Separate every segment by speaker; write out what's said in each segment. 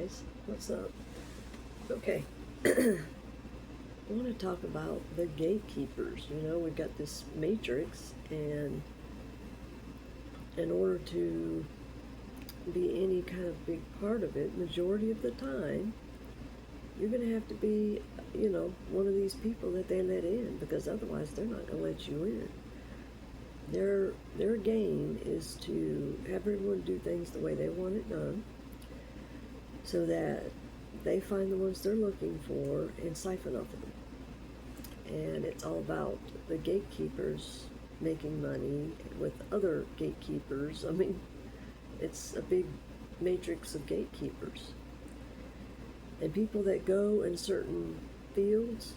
Speaker 1: guys, what's up? Okay, I want to talk about the gatekeepers. You know, we've got this matrix, and in order to be any kind of big part of it, majority of the time, you're going to have to be, one of these people that they let in, because otherwise they're not going to let you in. Their game is to have everyone do things the way they want it done, so that they find the ones they're looking for and siphon off of them. And it's all about the gatekeepers making money with other gatekeepers. I mean, it's a big matrix of gatekeepers. And people that go in certain fields,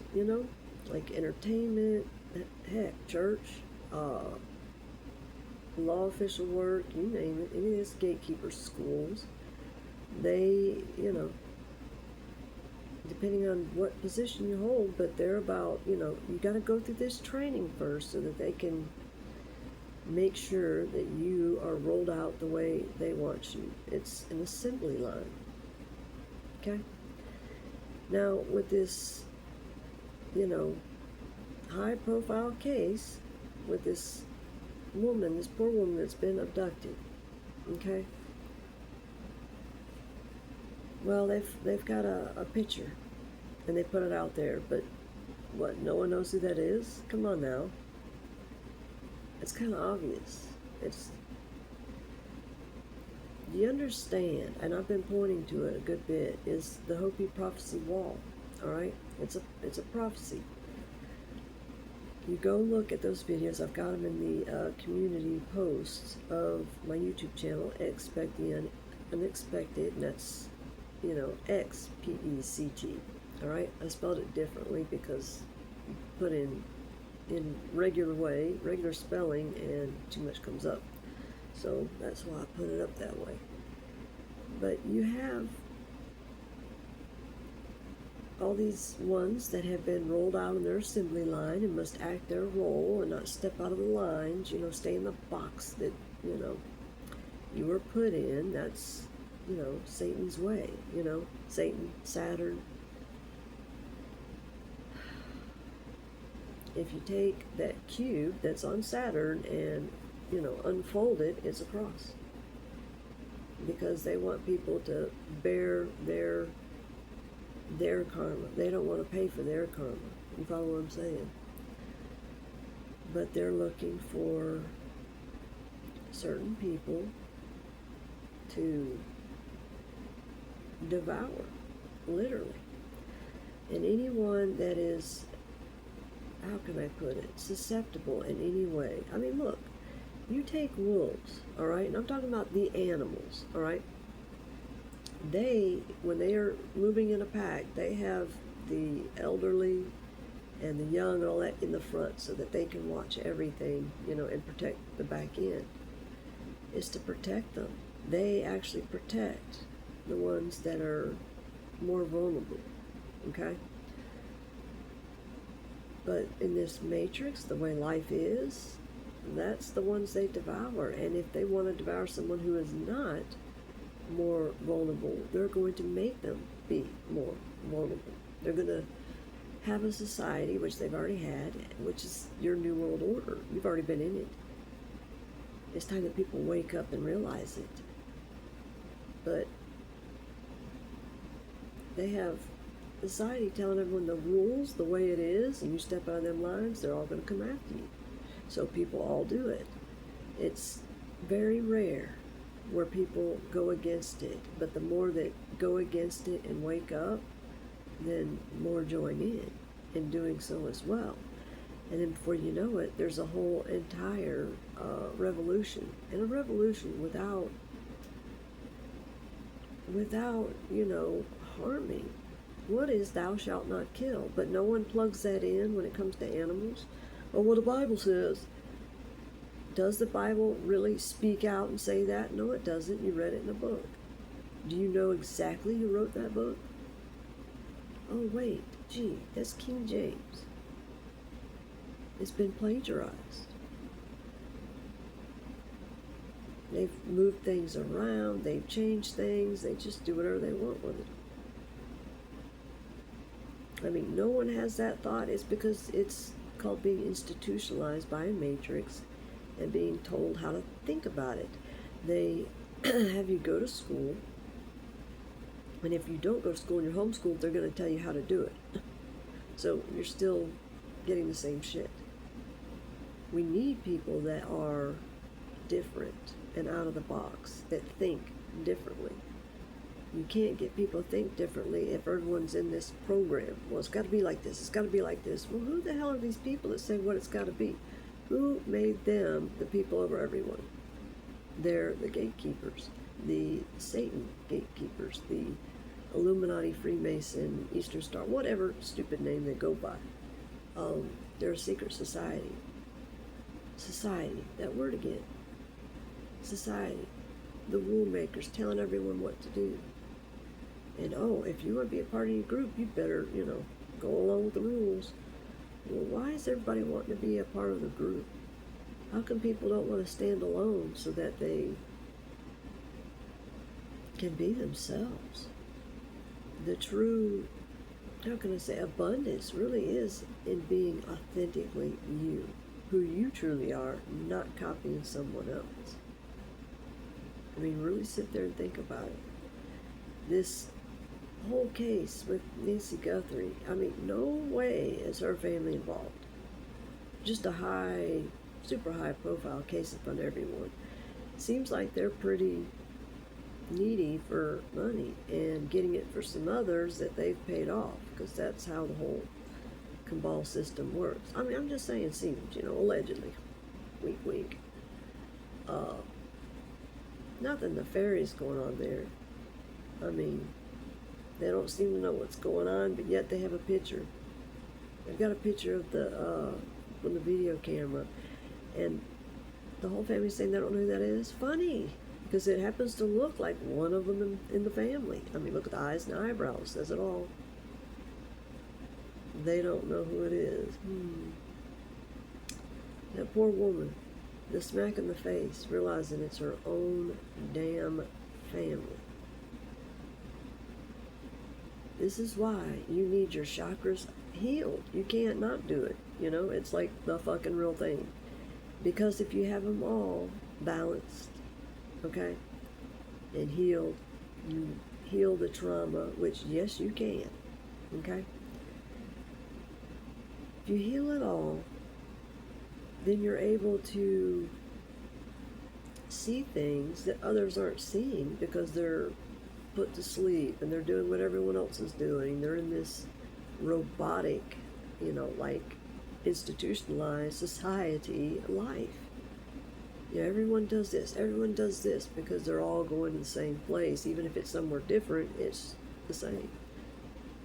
Speaker 1: like entertainment, heck, church, law official work, you name it, any of these gatekeeper schools, they, depending on what position you hold, but they're about, you got to go through this training first so that they can make sure that you are rolled out the way they want you. It's an assembly line. Okay? Now, with this, high profile case with this woman, this poor woman that's been abducted, okay? Well, they've got a picture, and they put it out there, but what, no one knows who that is? Come on now. It's kind of obvious. Do you understand, and I've been pointing to it a good bit, is the Hopi prophecy wall, all right? It's a prophecy. You go look at those videos. I've got them in the community posts of my YouTube channel, Expect the Unexpected, and that's, XPECG, all right? I spelled it differently because you put in regular spelling, and too much comes up. So that's why I put it up that way. But you have all these ones that have been rolled out in their assembly line and must act their role and not step out of the lines, stay in the box that, you were put in. That's, Satan's way, Satan, Saturn. If you take that cube that's on Saturn and, unfold it, it's a cross. Because they want people to bear their karma. They don't want to pay for their karma. You follow what I'm saying? But they're looking for certain people to devour, literally. And anyone that is, how can I put it, susceptible in any way. I mean, look, you take wolves, all right? And I'm talking about the animals, all right? They, when they are moving in a pack, they have the elderly and the young and all that in the front so that they can watch everything, and protect the back end. It's to protect them. They actually protect the ones that are more vulnerable, okay? But in this matrix, the way life is, that's the ones they devour. And if they want to devour someone who is not more vulnerable, they're going to make them be more vulnerable. They're going to have a society, which they've already had, which is your New World Order. You've already been in it. It's time that people wake up and realize it. But they have society telling everyone the rules, the way it is, and you step out of them lines, they're all going to come after you. So people all do it. It's very rare where people go against it, but the more that go against it and wake up, then more join in doing so as well. And then before you know it, there's a whole entire revolution. And a revolution without harming. What is thou shalt not kill? But no one plugs that in when it comes to animals. Oh, well, the Bible says. Does the Bible really speak out and say that? No, it doesn't. You read it in a book. Do you know exactly who wrote that book? Oh, wait. Gee, that's King James. It's been plagiarized. They've moved things around, they've changed things, they just do whatever they want with it. I mean, no one has that thought. It's because it's called being institutionalized by a matrix and being told how to think about it. They have you go to school, and if you don't go to school and you're homeschooled, they're going to tell you how to do it. So you're still getting the same shit. We need people that are different and out of the box, that think differently. You can't get people to think differently if everyone's in this program. Well, it's got to be like this. It's got to be like this. Well, who the hell are these people that say what it's got to be? Who made them the people over everyone? They're the gatekeepers, the Satan gatekeepers, the Illuminati, Freemason, Eastern Star, whatever stupid name they go by. They're a secret society. Society, that word again. Society. The rule makers telling everyone what to do. And if you want to be a part of your group, you better, go along with the rules. Well, why is everybody wanting to be a part of the group? How come people don't want to stand alone so that they can be themselves? The true, how can I say, abundance really is in being authentically you, who you truly are, not copying someone else. I mean, really sit there and think about it. This whole case with Nancy Guthrie, I mean, no way is her family involved. Just a super high profile case in front of everyone. Seems like they're pretty needy for money and getting it for some others that they've paid off, because that's how the whole cabal system works. I mean, I'm just saying seems, allegedly. Wink, wink. Nothing nefarious going on there. I mean, they don't seem to know what's going on, but yet they have a picture. They've got a picture of from the video camera, and the whole family's saying they don't know who that is. Funny, because it happens to look like one of them in the family. I mean, look at the eyes and eyebrows, says it all. They don't know who it is. That poor woman, the smack in the face, realizing it's her own damn family. This is why you need your chakras healed. You can't not do it. It's like the fucking real thing. Because if you have them all balanced, okay, and healed, you heal the trauma, which, yes, you can, okay? If you heal it all, then you're able to see things that others aren't seeing because they're put to sleep and they're doing what everyone else is doing. They're in this robotic, like institutionalized society life. Everyone does this, everyone does this, because they're all going to the same place. Even if it's somewhere different, it's the same.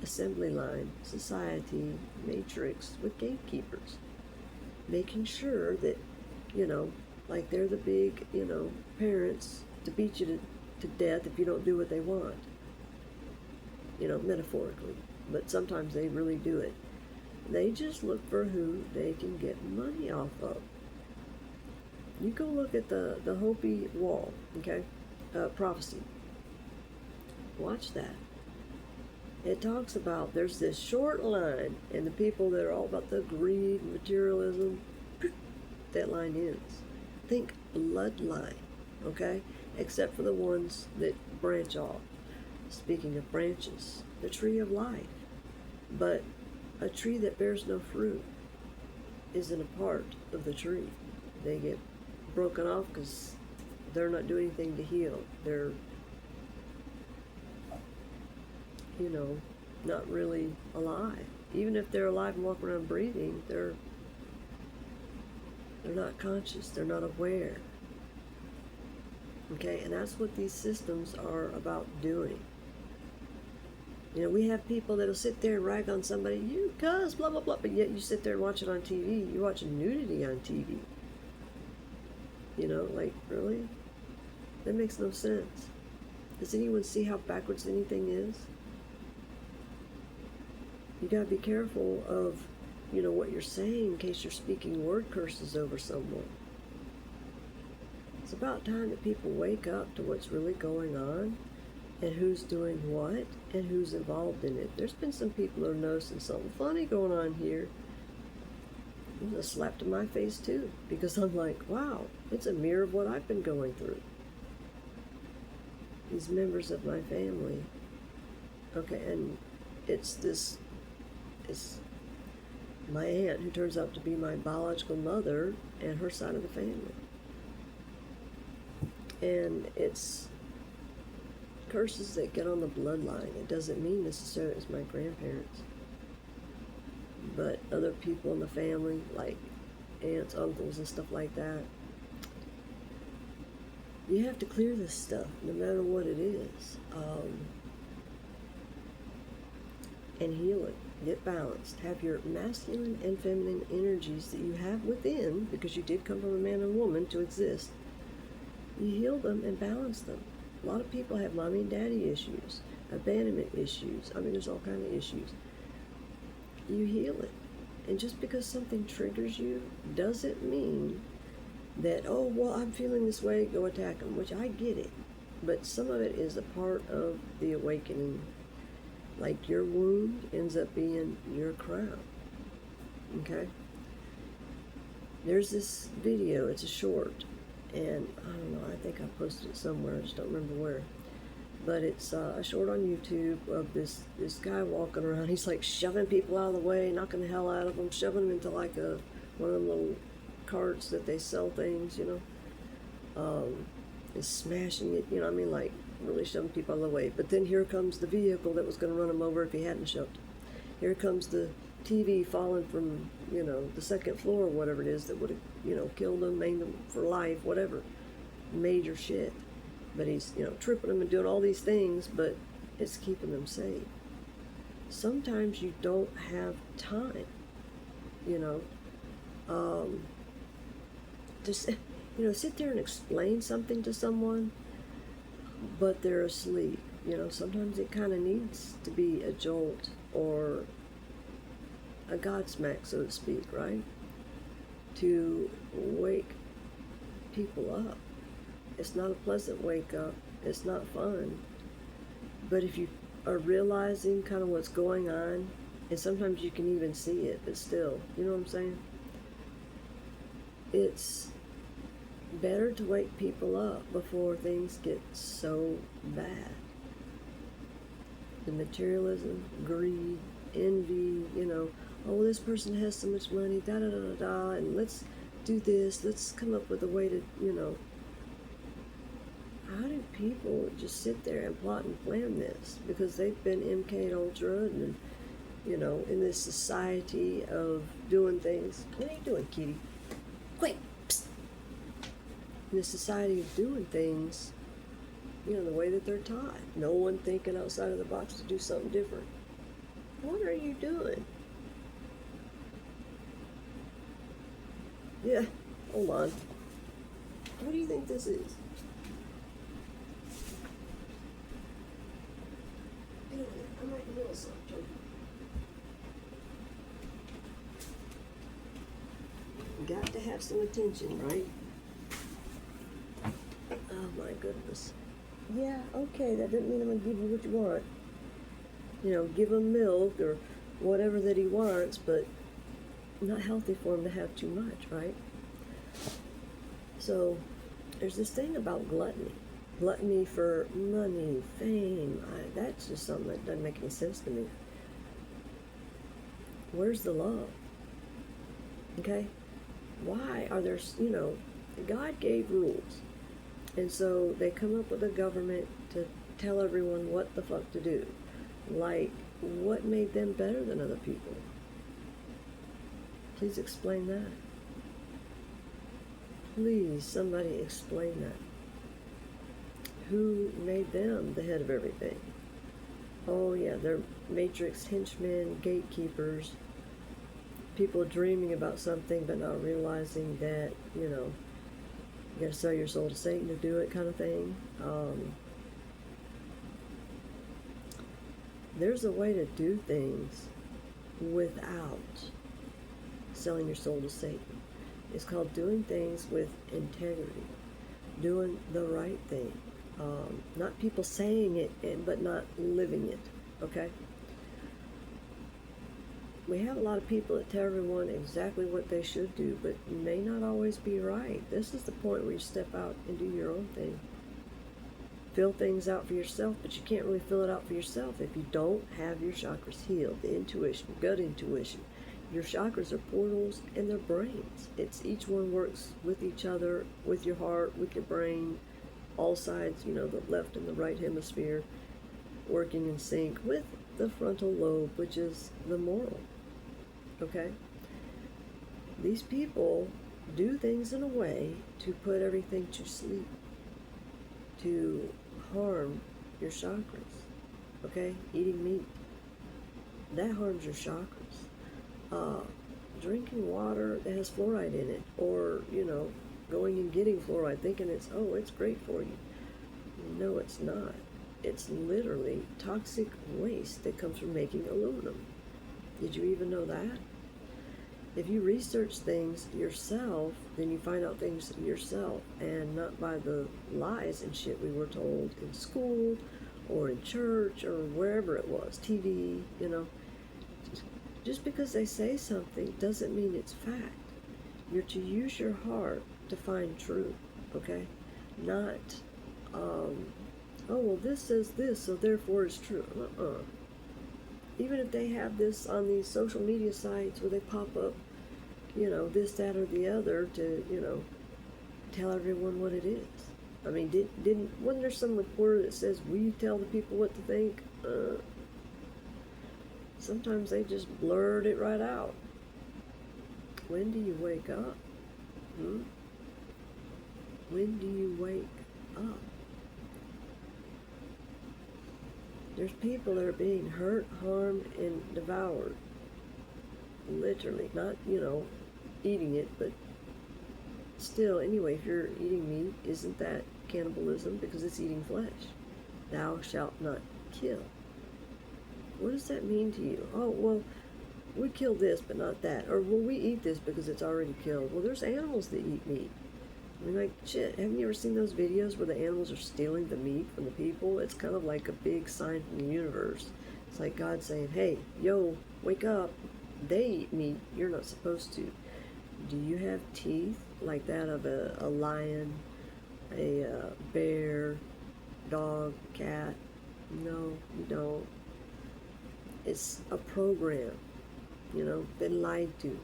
Speaker 1: Assembly line, society, matrix with gatekeepers. Making sure that, like they're the big, parents to beat you to death if you don't do what they want. Metaphorically. But sometimes they really do it. They just look for who they can get money off of. You go look at the Hopi wall, okay? Prophecy. Watch that. It talks about there's this short line, and the people that are all about the greed and materialism, that line ends. Think bloodline, okay? Except for the ones that branch off. Speaking of branches, the tree of life. But a tree that bears no fruit isn't a part of the tree. They get broken off because they're not doing anything to heal. They're, not really alive. Even if they're alive and walk around breathing, they're not conscious. They're not aware. Okay, and that's what these systems are about doing. We have people that'll sit there and rag on somebody, you cuss, blah, blah, blah, but yet you sit there and watch it on TV. You're watching nudity on TV. Like, really? That makes no sense. Does anyone see how backwards anything is? You gotta be careful of, what you're saying in case you're speaking word curses over someone. It's about time that people wake up to what's really going on and who's doing what and who's involved in it. There's been some people who are noticing something funny going on here. It was a slap to my face too, because I'm like, wow, it's a mirror of what I've been going through. These members of my family. Okay, and it's my aunt, who turns out to be my biological mother, and her side of the family. And it's curses that get on the bloodline. It doesn't mean necessarily it's my grandparents, but other people in the family, like aunts, uncles, and stuff like that. You have to clear this stuff, no matter what it is, and heal it. Get balanced. Have your masculine and feminine energies that you have within, because you did come from a man and woman to exist. You heal them and balance them. A lot of people have mommy and daddy issues, abandonment issues. I mean, there's all kinds of issues. You heal it. And just because something triggers you doesn't mean that, oh, well, I'm feeling this way, go attack them, which I get it. But some of it is a part of the awakening. Like your wound ends up being your crown. Okay? There's this video, it's a short, and I don't know, I think I posted it somewhere, I just don't remember where. But it's a short on YouTube of this guy walking around. He's like shoving people out of the way, knocking the hell out of them, shoving them into like one of them little carts that they sell things, you know. And smashing it, you know, I mean, like really shoving people out of the way. But then here comes the vehicle that was going to run him over if he hadn't shoved. Here comes the TV falling from, you know, the second floor or whatever it is that would have, you know, killed him, maimed him for life, whatever. Major shit. But he's, you know, tripping them and doing all these things, but it's keeping them safe. Sometimes you don't have time, you know, just, you know, sit there and explain something to someone, but they're asleep. You know, sometimes it kind of needs to be a jolt or a godsmack, so to speak, right? To wake people up. It's not a pleasant wake up. It's not fun. But if you are realizing kind of what's going on, and sometimes you can even see it, but still, you know what I'm saying? It's better to wake people up before things get so bad. The materialism, greed, envy, you know, oh, this person has so much money, da da da da da, and let's do this, let's come up with a way to, you know. How do people just sit there and plot and plan this? Because they've been MK'd ultra and, you know, in this society of doing things. What are you doing, kitty? Quick! Psst. In this society of doing things, you know, the way that they're taught. No one thinking outside of the box to do something different. What are you doing? Yeah, hold on. What do you think this is? I might know something. Got to have some attention, right? Oh my goodness. Yeah, okay, that doesn't mean I'm going to give you what you want. You know, give him milk or whatever that he wants, but not healthy for him to have too much, right? So, there's this thing about gluttony. Gluttony for money, fame, that's just something that doesn't make any sense to me. Where's the love? Okay? Why are there, you know, God gave rules. And so they come up with a government to tell everyone what the fuck to do. Like, what made them better than other people? Please explain that. Please, somebody explain that. Who made them the head of everything? Oh yeah, they're matrix henchmen, gatekeepers, people dreaming about something but not realizing that, you know, you gotta sell your soul to Satan to do it, kind of thing. There's a way to do things without selling your soul to Satan. It's called doing things with integrity. doing the right thing. Not people saying it, but not living it, okay? We have a lot of people that tell everyone exactly what they should do, but may not always be right. This is the point where you step out and do your own thing. Fill things out for yourself, but you can't really fill it out for yourself if you don't have your chakras healed. The intuition, gut intuition. Your chakras are portals and they're brains. It's each one works with each other, with your heart, with your brain, all sides, the left and the right hemisphere, working in sync with the frontal lobe, which is the moral. Okay? These people do things in a way to put everything to sleep, to harm your chakras. Okay? Eating meat, that harms your chakras. Drinking water that has fluoride in it, or, going and getting fluoride thinking it's great for you. No, it's not. It's literally toxic waste that comes from making aluminum. Did you even know that? If you research things yourself, then you find out things yourself, and not by the lies and shit we were told in school or in church or wherever it was, TV, Just because they say something doesn't mean it's fact. You're to use your heart to find truth, okay? Not, this says this, so therefore it's true. Even if they have this on these social media sites where they pop up, this, that, or the other to, tell everyone what it is. I mean, wasn't there some reporter that says, we tell the people what to think? Sometimes they just blurt it right out. When do you wake up? When do you wake up? There's people that are being hurt, harmed, and devoured. Literally. Not, eating it, but still, anyway, if you're eating meat, isn't that cannibalism? Because it's eating flesh. Thou shalt not kill. What does that mean to you? Oh, well, we kill this, but not that. Or, well, we eat this because it's already killed. Well, there's animals that eat meat. I mean, like, shit, haven't you ever seen those videos where the animals are stealing the meat from the people? It's kind of like a big sign from the universe. It's like God saying, hey, yo, wake up. They eat meat. You're not supposed to. Do you have teeth like that of a lion, a bear, dog, cat? No, you don't. It's a program, been lied to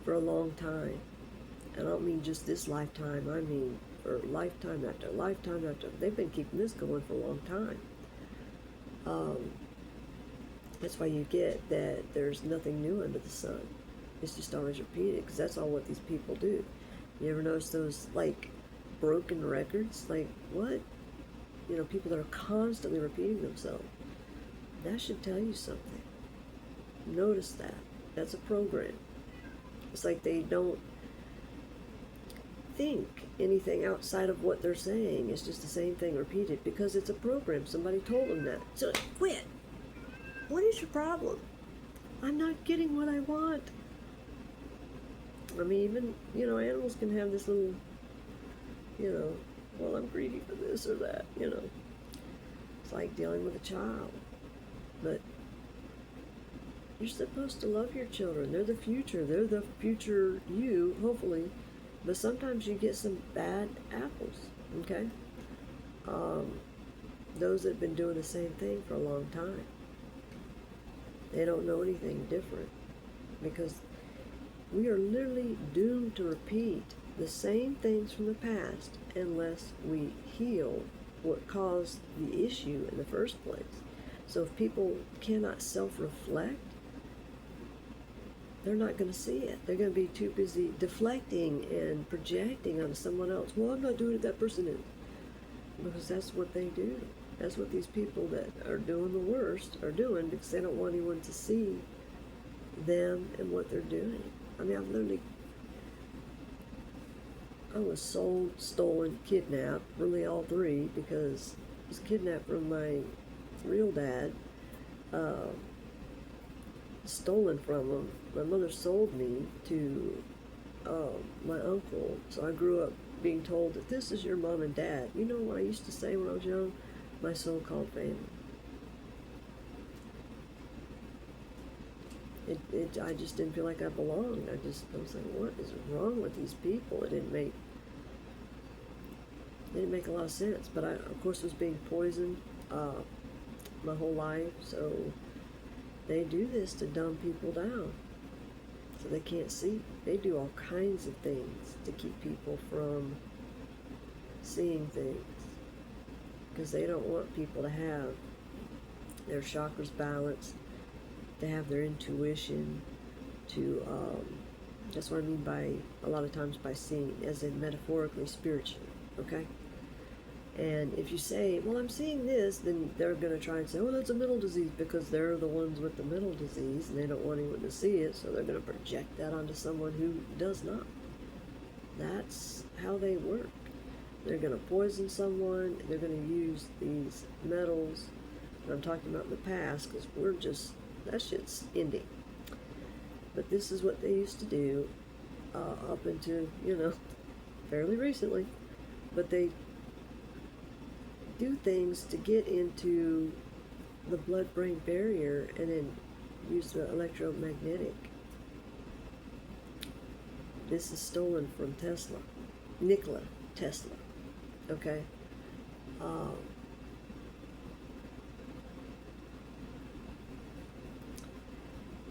Speaker 1: for a long time. And I don't mean just this lifetime, I mean for lifetime after lifetime after. They've been keeping this going for a long time. That's why you get that there's nothing new under the sun. It's just always repeated, because that's all what these people do. You ever notice those, broken records? Like, what? People that are constantly repeating themselves. That should tell you something. Notice that. That's a program. It's like they don't think anything outside of what they're saying. It's just the same thing repeated because it's a program. Somebody told them that. So quit. What is your problem? I'm not getting what I want. I mean, even, animals can have this little, well, I'm greedy for this or that, It's like dealing with a child. But you're supposed to love your children. They're the future. They're the future you, hopefully. But sometimes you get some bad apples, okay? Those that have been doing the same thing for a long time. They don't know anything different because we are literally doomed to repeat the same things from the past unless we heal what caused the issue in the first place. So if people cannot self-reflect, they're not going to see it. They're going to be too busy deflecting and projecting onto someone else. Well, I'm not doing it, that person is. Because that's what they do. That's what these people that are doing the worst are doing because they don't want anyone to see them and what they're doing. I mean, I was sold, stolen, kidnapped, really all three, because I was kidnapped from my real dad, stolen from him. My mother sold me to my uncle, so I grew up being told that this is your mom and dad. You know what I used to say when I was young? My so-called family. I just didn't feel like I belonged. I was like, what is wrong with these people? It didn't make a lot of sense. But I, of course, was being poisoned my whole life. So they do this to dumb people down, so they can't see. They do all kinds of things to keep people from seeing things, because they don't want people to have their chakras balanced, to have their intuition, to that's what I mean by, a lot of times, by seeing, as in metaphorically, spiritually, okay? And if you say, well, I'm seeing this, then they're going to try and say, oh, that's a mental disease, because they're the ones with the mental disease, and they don't want anyone to see it, so they're going to project that onto someone who does not. That's how they work. They're going to poison someone, they're going to use these metals, and I'm talking about in the past, because that shit's ending. But this is what they used to do up into, fairly recently. But they do things to get into the blood-brain barrier and then use the electromagnetic. This is stolen from Tesla, Nikola Tesla, okay?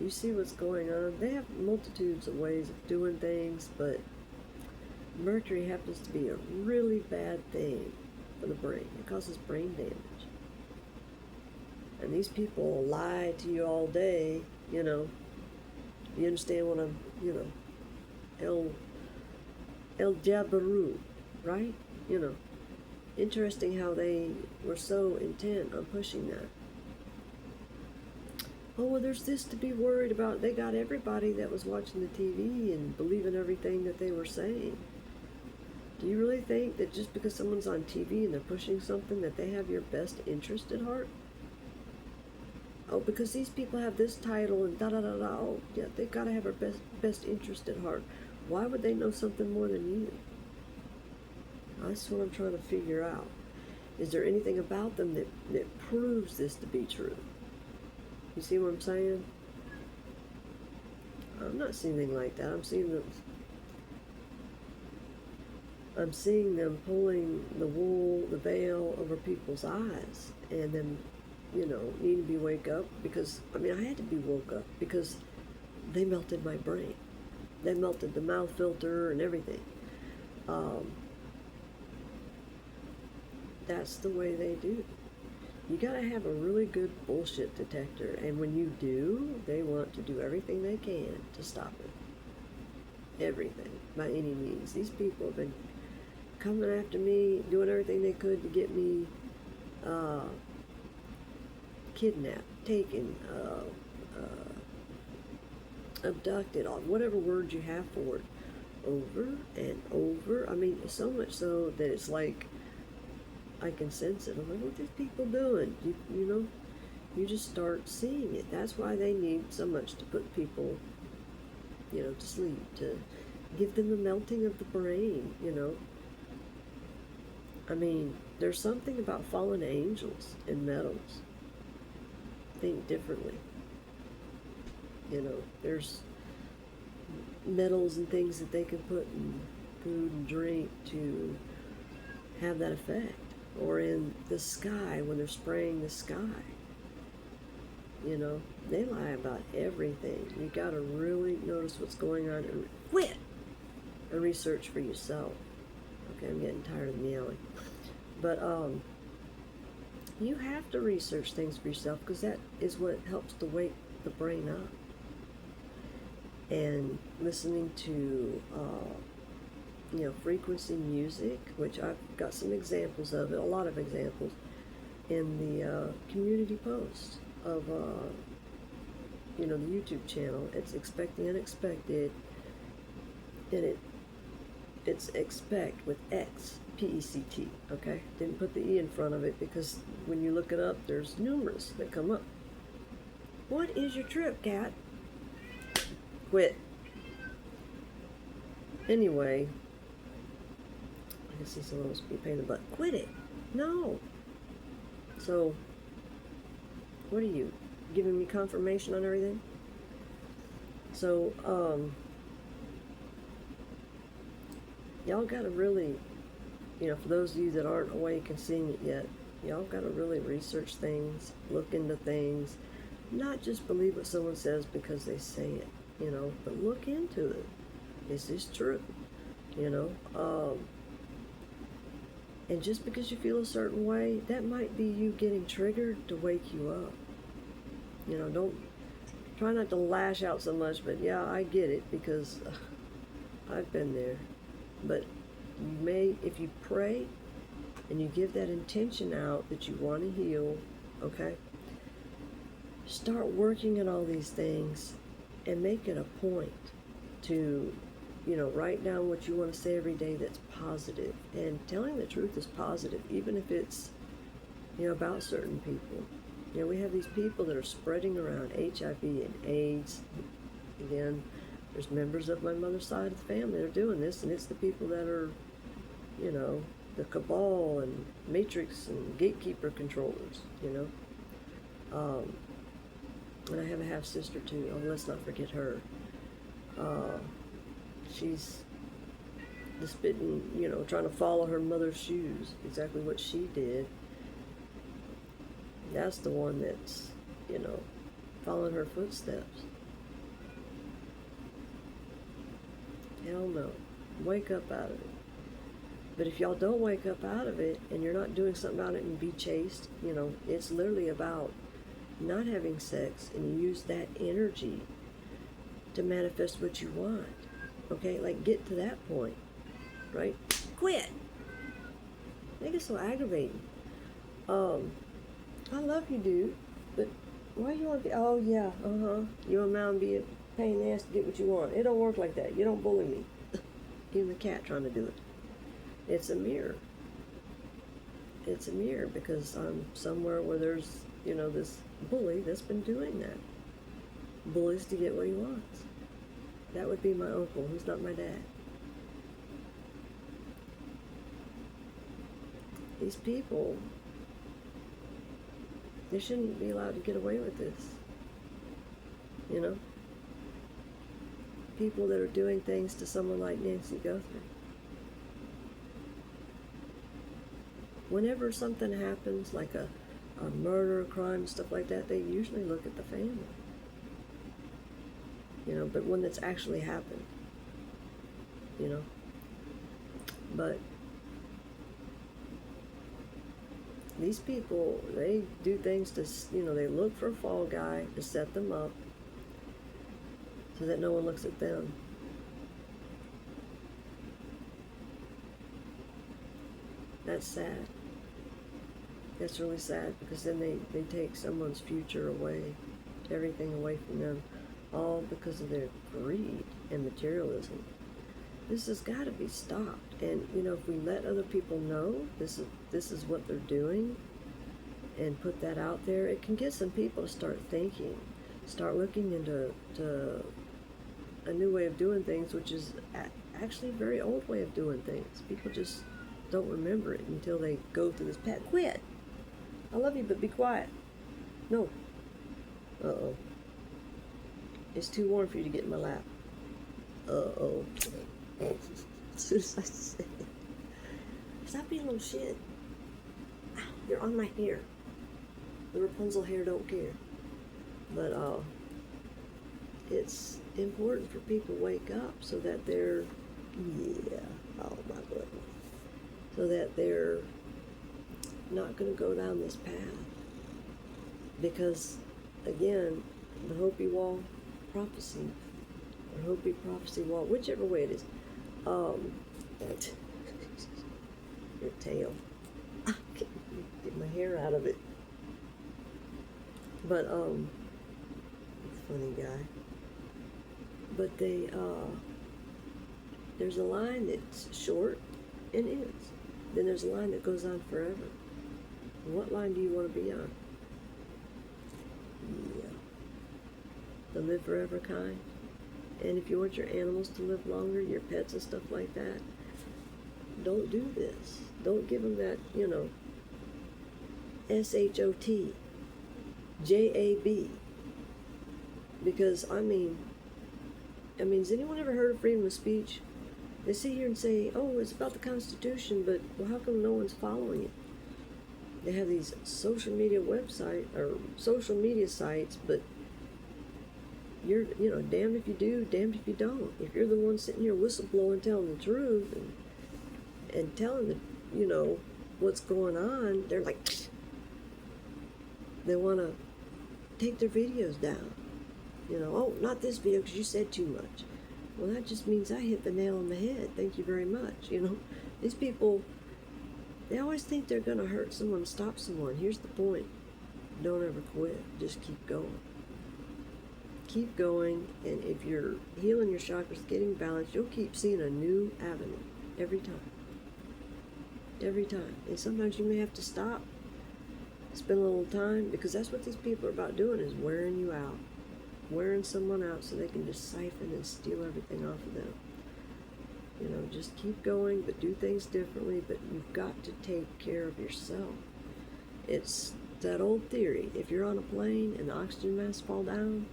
Speaker 1: You see what's going on? They have multitudes of ways of doing things, but mercury happens to be a really bad thing for the brain. It causes brain damage. And these people lie to you all day, You understand what I'm, El Jabaru, right? Interesting how they were so intent on pushing that. Oh, well, there's this to be worried about. They got everybody that was watching the TV and believing everything that they were saying. Do you really think that just because someone's on TV and they're pushing something that they have your best interest at heart? Oh, because these people have this title and da-da-da-da. Oh, yeah, they've got to have our best interest at heart. Why would they know something more than you? That's what I'm trying to figure out. Is there anything about them that proves this to be true? You see what I'm saying? I'm not seeing anything like that. I'm seeing them pulling the wool, the veil over people's eyes, and them, need to be wake up, because, I had to be woke up, because they melted my brain. They melted the mouth filter and everything. That's the way they do. You gotta have a really good bullshit detector, and when you do, they want to do everything they can to stop it. Everything, by any means. These people have been coming after me, doing everything they could to get me kidnapped, taken, abducted, whatever words you have for it, over and over. So much so that it's like, I can sense it. I'm like, what are these people doing? You just start seeing it. That's why they need so much to put people, to sleep, to give them the melting of the brain, there's something about fallen angels and metals. Think differently. There's metals and things that they can put in food and drink to have that effect. Or in the sky, when they're spraying the sky. They lie about everything. You gotta really notice what's going on and quit and research for yourself. Okay, I'm getting tired of meowing. But you have to research things for yourself, because that is what helps to wake the brain up. And listening to frequency music, which I've got some examples of it, a lot of examples, in the community post of, the YouTube channel. It's Expect the Unexpected, and it's expect with X, P-E-C-T, okay? Didn't put the E in front of it, because when you look it up, there's numerous that come up. What is your trip, cat? Quit. Anyway, I can see someone else be a pain in the butt. Quit it. No. So, what are you? Giving me confirmation on everything? So, y'all gotta really, for those of you that aren't awake and seeing it yet, y'all gotta really research things, look into things, not just believe what someone says because they say it, but look into it. Is this true? And just because you feel a certain way, that might be you getting triggered to wake you up. Don't try not to lash out so much, but yeah, I get it because I've been there. But you may, if you pray and you give that intention out that you want to heal, okay, start working at all these things and make it a point to, write down what you want to say every day that's positive. And telling the truth is positive, even if it's, about certain people. We have these people that are spreading around HIV and AIDS. Again, there's members of my mother's side of the family that are doing this, and it's the people that are, the cabal and matrix and gatekeeper controllers, And I have a half-sister too. Oh, let's not forget her. She's the spitting, trying to follow her mother's shoes, exactly what she did. That's the one that's, following her footsteps. Hell no. Wake up out of it. But if y'all don't wake up out of it and you're not doing something about it and be chaste, it's literally about not having sex, and you use that energy to manifest what you want. Okay? Like, get to that point. Right? Quit! Make it so aggravating. I love you, dude, but why you want to be, oh yeah, you want to be a pain in the ass to get what you want. It don't work like that. You don't bully me. Even the cat trying to do it. It's a mirror. It's a mirror because I'm somewhere where there's, this bully that's been doing that. Bullies to get what he wants. That would be my uncle, who's not my dad. These people, they shouldn't be allowed to get away with this. People that are doing things to someone like Nancy Guthrie. Whenever something happens, like a murder, crime, stuff like that, they usually look at the family. But when it's actually happened, But these people, they do things to, they look for a fall guy to set them up so that no one looks at them. That's sad. That's really sad because then they take someone's future away, everything away from them, all because of their greed and materialism. This has got to be stopped. And, if we let other people know this is what they're doing and put that out there, it can get some people to start thinking, start looking into a new way of doing things, which is actually a very old way of doing things. People just don't remember it until they go through this path. Quit! I love you, but be quiet. No. Uh-oh. It's too warm for you to get in my lap. Uh-oh. As soon as I say it. Stop being a little shit. Ow, you're on my hair. The Rapunzel hair don't care. But, it's important for people to wake up so that they're, oh my goodness. So that they're not going to go down this path. Because, again, the Hopi Wall prophecy, or Hopi prophecy wall, whichever way it is, your tail. I can't get my hair out of it. But, funny guy. But there's a line that's short and ends. Then there's a line that goes on forever. What line do you want to be on? Yeah. The live forever kind. And if you want your animals to live longer, your pets and stuff like that, don't do this. Don't give them that, SHOT, JAB. Because, has anyone ever heard of freedom of speech? They sit here and say, oh, it's about the Constitution, but well, how come no one's following it? They have these social media sites, but you're, damned if you do, damned if you don't. If you're the one sitting here whistleblowing, telling the truth, and telling the, what's going on, they're like, they want to take their videos down. Oh, not this video because you said too much. Well, that just means I hit the nail on the head. Thank you very much. These people, they always think they're going to hurt someone, stop someone. Here's the point. Don't ever quit. Just keep going. Keep going, and if you're healing your chakras, getting balanced, you'll keep seeing a new avenue every time. Every time. And sometimes you may have to stop, spend a little time, because that's what these people are about doing, is wearing you out. Wearing someone out so they can just siphon and steal everything off of them. Just keep going, but do things differently, but you've got to take care of yourself. It's that old theory. If you're on a plane and the oxygen masks fall down,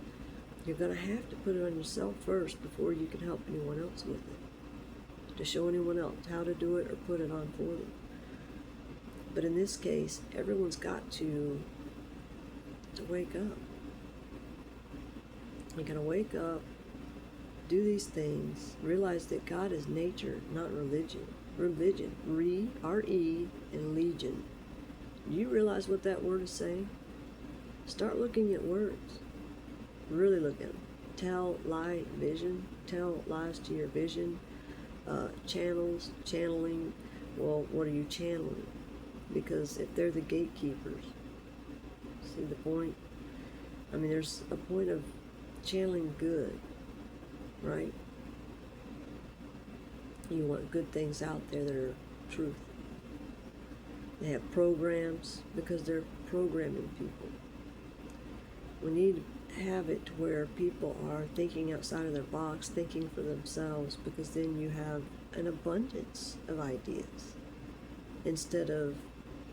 Speaker 1: you're going to have to put it on yourself first before you can help anyone else with it. To show anyone else how to do it or put it on for them. But in this case, everyone's got to wake up. You gotta wake up, do these things, realize that God is nature, not religion. Religion, R-E, and legion. Do you realize what that word is saying? Start looking at words. Really look at them. Tell, lie, vision. Tell lies to your vision. Channels, channeling. Well, what are you channeling? Because if they're the gatekeepers, see the point? There's a point of channeling good, right? You want good things out there that are truth. They have programs because they're programming people. We need to have it to where people are thinking outside of their box, thinking for themselves, because then you have an abundance of ideas instead of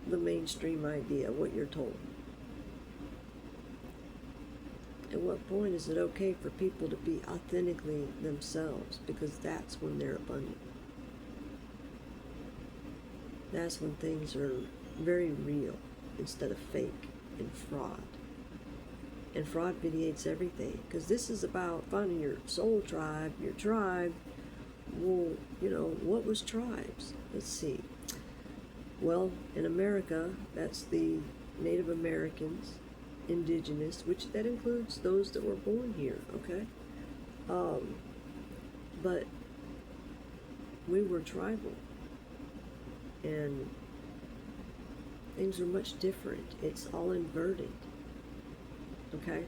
Speaker 1: the mainstream idea, what you're told. At what point is it okay for people to be authentically themselves? Because that's when they're abundant. That's when things are very real instead of fake and fraud. And fraud vitiates everything. Because this is about finding your soul tribe, your tribe. Well, what was tribes? Let's see. Well, in America, that's the Native Americans, indigenous, which that includes those that were born here, okay? But we were tribal, and things are much different. It's all inverted, okay?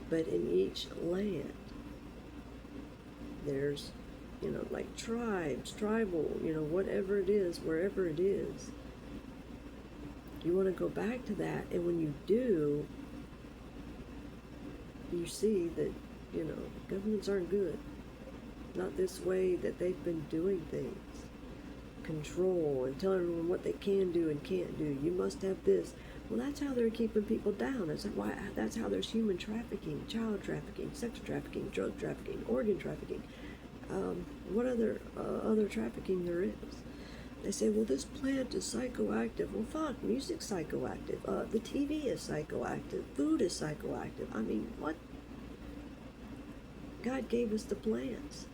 Speaker 1: But in each land, there's, like tribes, tribal, whatever it is, wherever it is. You want to go back to that, and when you do, you see that, governments aren't good. Not this way that they've been doing things. Control and telling everyone what they can do and can't do. You must have this. Well, that's how they're keeping people down. That's how there's human trafficking, child trafficking, sex trafficking, drug trafficking, organ trafficking. What other trafficking there is. They say, well, this plant is psychoactive. Well, fuck, music's psychoactive. The TV is psychoactive. Food is psychoactive. What? God gave us the plants,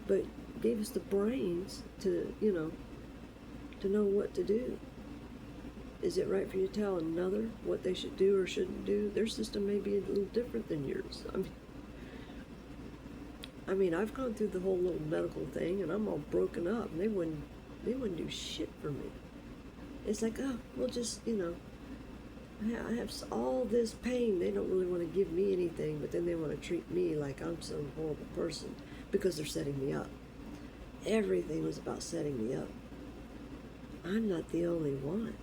Speaker 1: but gave us the brains to know what to do. Is it right for you to tell another what they should do or shouldn't do? Their system may be a little different than yours. I've gone through the whole little medical thing, and I'm all broken up, and they wouldn't do shit for me. It's like, oh, well, just, I have all this pain. They don't really want to give me anything, but then they want to treat me like I'm some horrible person because they're setting me up. Everything was about setting me up. I'm not the only one.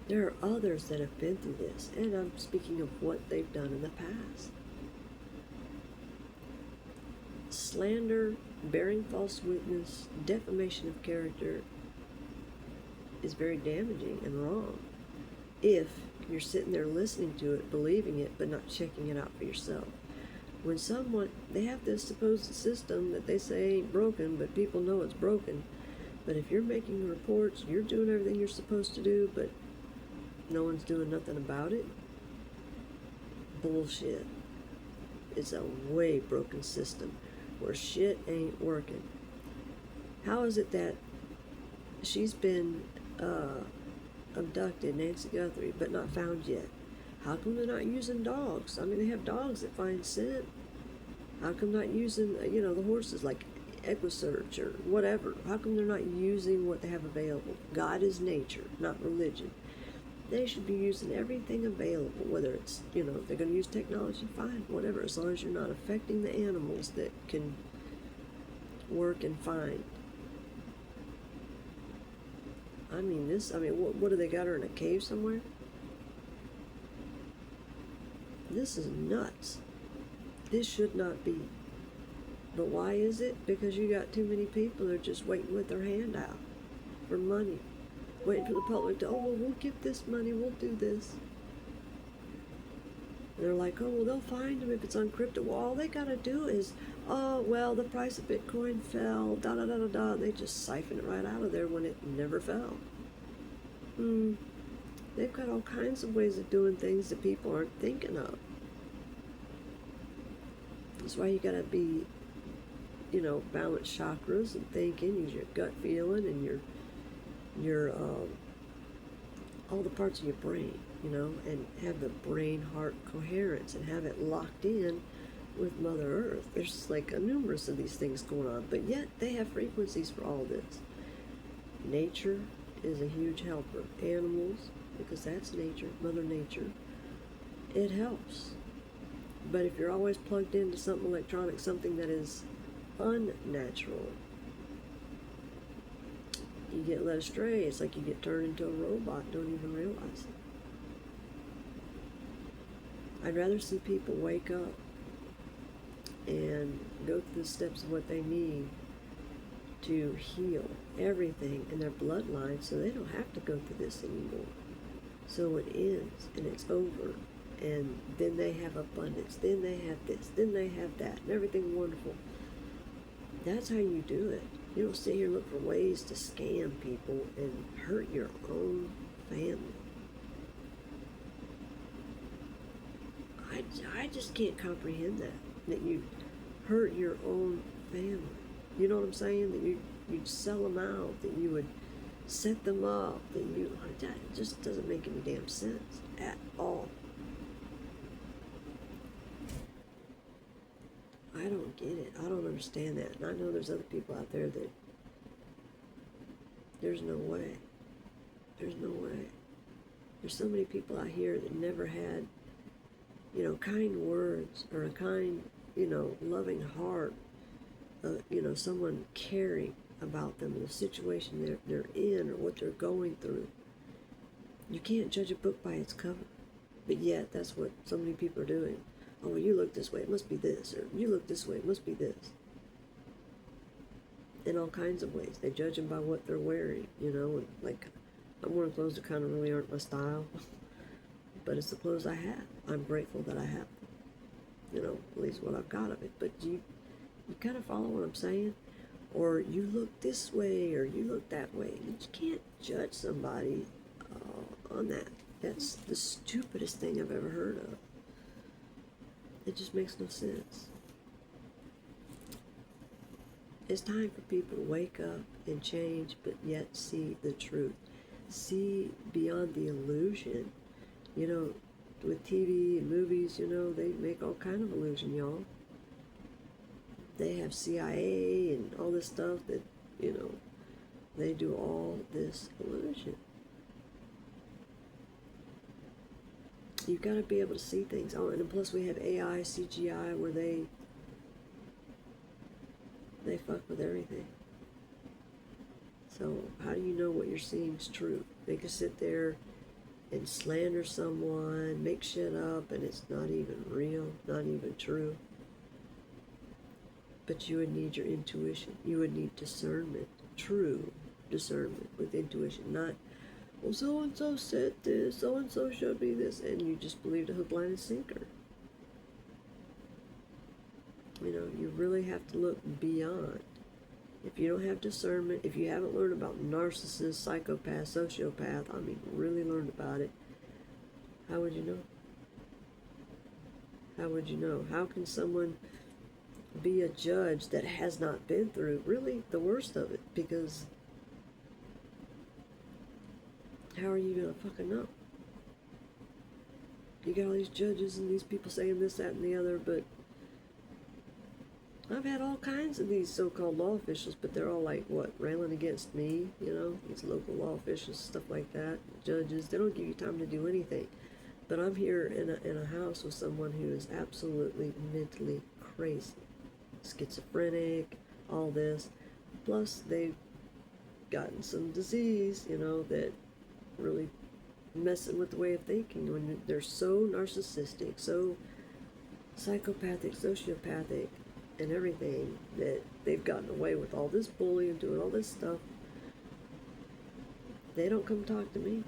Speaker 1: There are others that have been through this, and I'm speaking of what they've done in the past. slander, bearing false witness, defamation of character is very damaging and wrong if you're sitting there listening to it, believing it, but not checking it out for yourself. When someone, they have this supposed system that they say ain't broken, but people know it's broken. But if you're making reports, you're doing everything you're supposed to do, but no one's doing nothing about it, bullshit. It's a way broken system where shit ain't working. How is it that she's been abducted, Nancy Guthrie, but not found yet? How come they're not using dogs? I mean, they have dogs that find scent. How come not using, the horses like Equisearch or whatever? How come they're not using what they have available? God is nature, not religion. They should be using everything available, whether it's, they're going to use technology, fine, whatever, as long as you're not affecting the animals that can work and find. What do they got her in a cave somewhere? This is nuts. This should not be. But why is it? Because you got too many people that are just waiting with their hand out for money. Waiting for the public to, we'll give this money, we'll do this. And they're like, they'll find them if it's uncrypted. Well, all they gotta do is, the price of Bitcoin fell, da-da-da-da-da. They just siphon it right out of there when it never fell. They've got all kinds of ways of doing things that people aren't thinking of. That's why you gotta be, balance chakras and thinking, use your gut feeling and your all the parts of your brain, and have the brain-heart coherence and have it locked in with Mother Earth. There's like a numerous of these things going on, but yet they have frequencies for all this. Nature is a huge helper. Animals, because that's nature, Mother Nature, it helps. But if you're always plugged into something electronic, something that is unnatural, you get led astray. It's like you get turned into a robot, don't even realize it. I'd rather see people wake up and go through the steps of what they need to heal everything in their bloodline so they don't have to go through this anymore. So it ends and it's over, and then they have abundance, then they have this, then they have that, and everything wonderful. That's how you do it. You don't sit here and look for ways to scam people and hurt your own family. I just can't comprehend that you hurt your own family. You know what I'm saying? That you'd sell them out, that you would set them up, that just doesn't make any damn sense at all. I don't get it. I don't understand that. And I know there's other people out there that there's no way. There's no way. There's so many people out here that never had, kind words or a kind, loving heart, someone caring about them in the situation they're in or what they're going through. You can't judge a book by its cover. But yet, that's what so many people are doing. Oh, you look this way, it must be this. Or you look this way, it must be this. In all kinds of ways. They judge them by what they're wearing, and like, I'm wearing clothes that kind of really aren't my style. But it's the clothes I have. I'm grateful that I have them. At least what I've got of it. But you kind of follow what I'm saying? Or you look this way, or you look that way. You can't judge somebody on that. That's the stupidest thing I've ever heard of. It just makes no sense. It's time for people to wake up and change, but yet see the truth. See beyond the illusion. With TV and movies, they make all kind of illusion, y'all. They have CIA and all this stuff that, they do all this illusion. You've got to be able to see things. Oh, and plus we have AI, CGI, where they fuck with everything. So how do you know what you're seeing is true? They can sit there and slander someone, make shit up, and it's not even real, not even true. But you would need your intuition. You would need discernment, true discernment with intuition, not, well, so-and-so said this, so-and-so showed me this, and you just believed a hook, line, and sinker. You know, you really have to look beyond. If you don't have discernment, if you haven't learned about narcissist, psychopath, sociopath, I mean, really learned about it, how would you know? How would you know? How can someone be a judge that has not been through really the worst of it? Because how are you going to fucking know? You got all these judges and these people saying this, that, and the other, but I've had all kinds of these so-called law officials, but they're all like, what, railing against me, you know, these local law officials, stuff like that, judges. They don't give you time to do anything. But I'm here in a house with someone who is absolutely mentally crazy, schizophrenic, all this. Plus, they've gotten some disease, you know, that really messing with the way of thinking. When they're so narcissistic, so psychopathic, sociopathic, and everything, that they've gotten away with all this bullying, doing all this stuff. They don't come talk to me.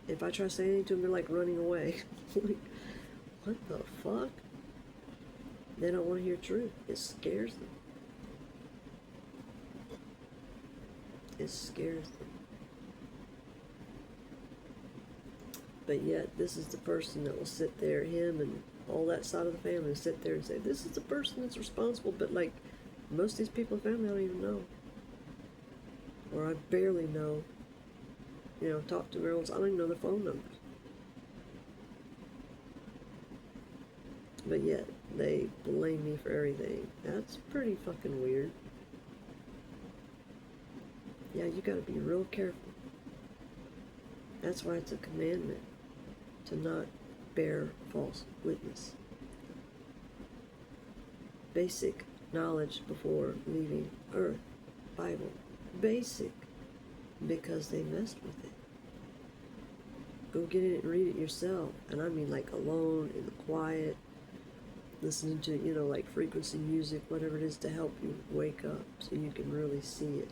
Speaker 1: If I try to say anything to them, they're like running away. Like, what the fuck? They don't want to hear truth. It scares them. It scares them. But yet, this is the person that will sit there, him and all that side of the family, sit there and say, this is the person that's responsible. But like, most of these people in the family I don't even know. Or I barely know. You know, talk to girls, I don't even know their phone numbers. But yet, they blame me for everything. That's pretty fucking weird. Yeah, you gotta be real careful. That's why it's a commandment to not bear false witness. Basic knowledge before leaving Earth. Bible. Basic. Because they messed with it. Go get it and read it yourself. And I mean like alone, in the quiet, listening to, you know, like frequency music, whatever it is to help you wake up so you can really see it.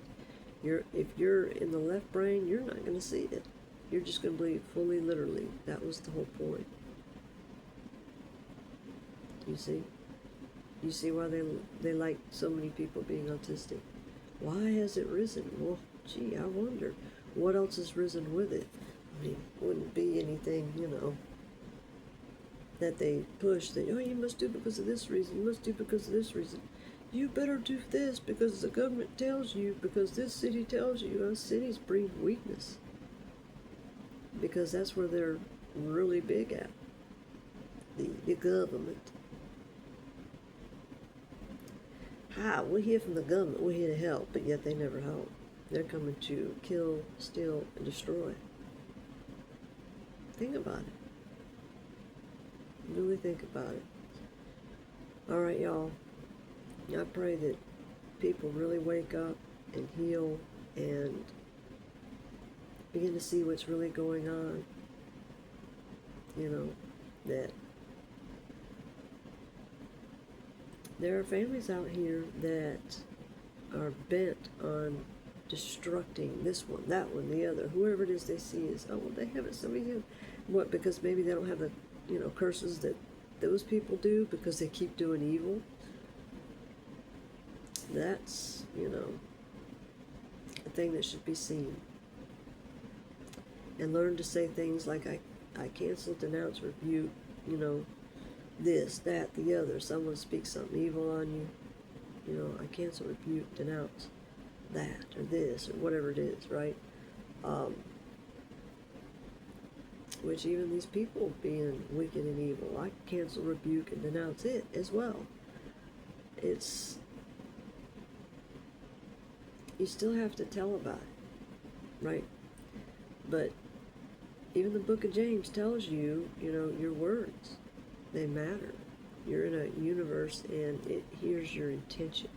Speaker 1: If you're in the left brain, you're not going to see it. You're just going to believe fully, literally. That was the whole point. You see? You see why they like so many people being autistic? Why has it risen? Well, gee, I wonder what else has risen with it. I mean, it wouldn't be anything, you know, that they push that, oh, you must do because of this reason, you must do because of this reason. You better do this because the government tells you, because this city tells you. Well, cities breed weakness. Because that's where they're really big at. The government. Hi, we're here from the government, we're here to help, but yet they never help. They're coming to kill, steal, and destroy. Think about it. Really think about it. Alright, y'all. I pray that people really wake up and heal and begin to see what's really going on. You know, that there are families out here that are bent on destructing this one, that one, the other. Whoever it is they see is, oh, well, they have it, somebody have. What, because maybe they don't have the, you know, curses that those people do because they keep doing evil. That's, you know, a thing that should be seen. And learn to say things like, I cancel, denounce, rebuke, you know, this, that, the other. Someone speaks something evil on you, you know, I cancel, rebuke, denounce that, or this, or whatever it is, right? Which even these people being wicked and evil, I cancel, rebuke, and denounce it as well. It's, you still have to tell about it, right? But even the book of James tells you, you know, your words, they matter. You're in a universe and it hears your intention.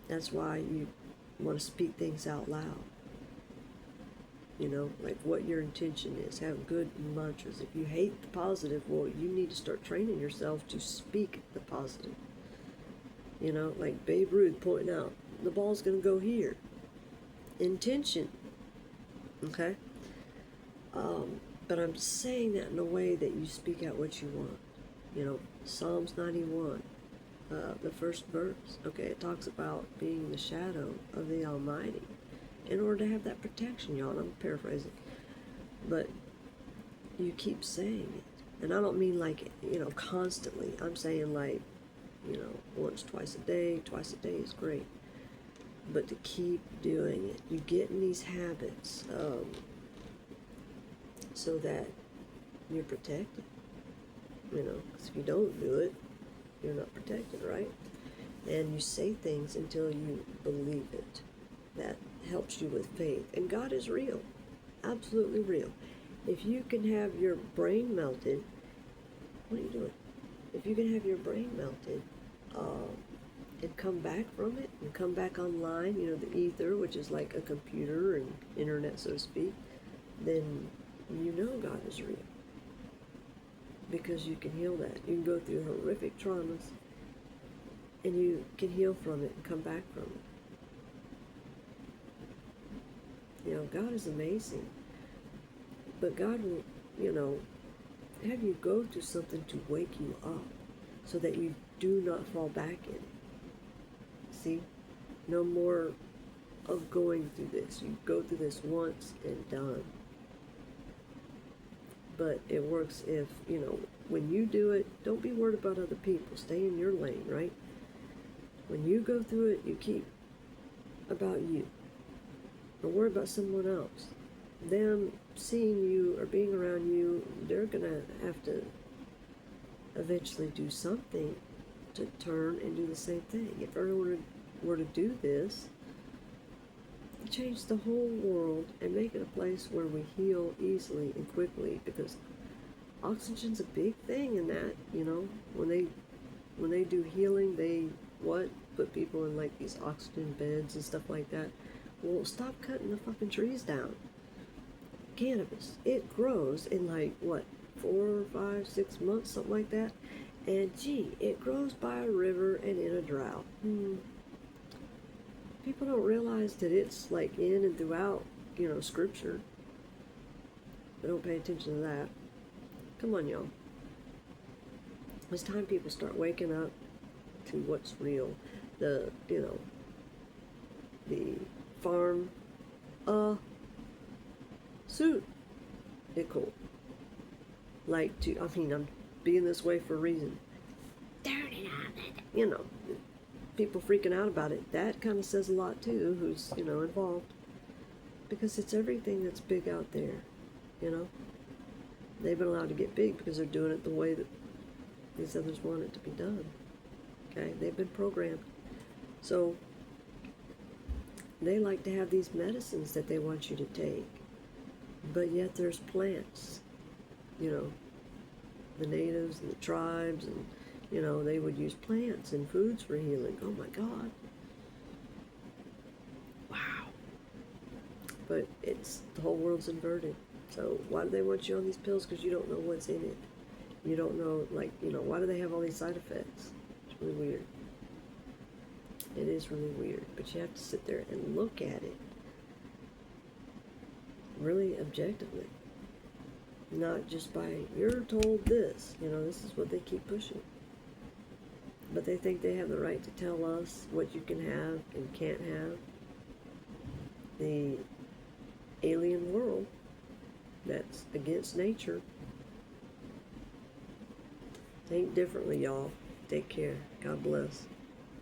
Speaker 1: That's why you want to speak things out loud. You know, like what your intention is. Have good mantras. If you hate the positive, well, you need to start training yourself to speak the positive. You know, like Babe Ruth pointing out, the ball's going to go here. Intention. Okay? But I'm saying that in a way that you speak out what you want. You know, Psalms 91, the first verse, okay, it talks about being the shadow of the Almighty in order to have that protection, y'all. And I'm paraphrasing. But you keep saying it. And I don't mean like, you know, constantly. I'm saying like, you know, once, twice a day is great. But to keep doing it, you get in these habits so that you're protected. You know, because if you don't do it, you're not protected, right? And you say things until you believe it. That helps you with faith. And God is real, absolutely real. If you can have your brain melted, what are you doing? If you can have your brain melted and come back from it, and come back online, you know, the ether, which is like a computer and internet, so to speak, then you know God is real. Because you can heal that. You can go through horrific traumas and you can heal from it and come back from it. You know, God is amazing. But God will, you know, have you go through something to wake you up so that you do not fall back in it. See? No more of going through this. You go through this once and done. But it works if, you know, when you do it, don't be worried about other people. Stay in your lane, right? When you go through it, you keep about you. Don't worry about someone else. Them seeing you or being around you, they're going to have to eventually do something to turn and do the same thing. If everyone were to do this, change the whole world and make it a place where we heal easily and quickly, because oxygen's a big thing in that, you know. When they do healing, they put people in like these oxygen beds and stuff like that. Well, stop cutting the fucking trees down. Cannabis, it grows in like 4, 5, 6 months, something like that. And gee, it grows by a river and in a drought. People don't realize that it's like in and throughout, you know, scripture. They don't pay attention to that. Come on, y'all. It's time people start waking up to what's real. The farm suit. Nickel. Like I'm being this way for a reason. You know, people freaking out about it. That kind of says a lot too, who's, you know, involved. Because it's everything that's big out there, you know. They've been allowed to get big because they're doing it the way that these others want it to be done. Okay, they've been programmed. So they like to have these medicines that they want you to take. But yet there's plants, you know, the natives and the tribes, and, you know, they would use plants and foods for healing. Oh my God. Wow. But the whole world's inverted. So why do they want you on these pills? Because you don't know what's in it. You don't know, like, you know, why do they have all these side effects? It's really weird. It is really weird. But you have to sit there and look at it really objectively. Not just by, you're told this. You know, this is what they keep pushing. But they think they have the right to tell us what you can have and can't have. The alien world that's against nature. Think differently, y'all. Take care. God bless.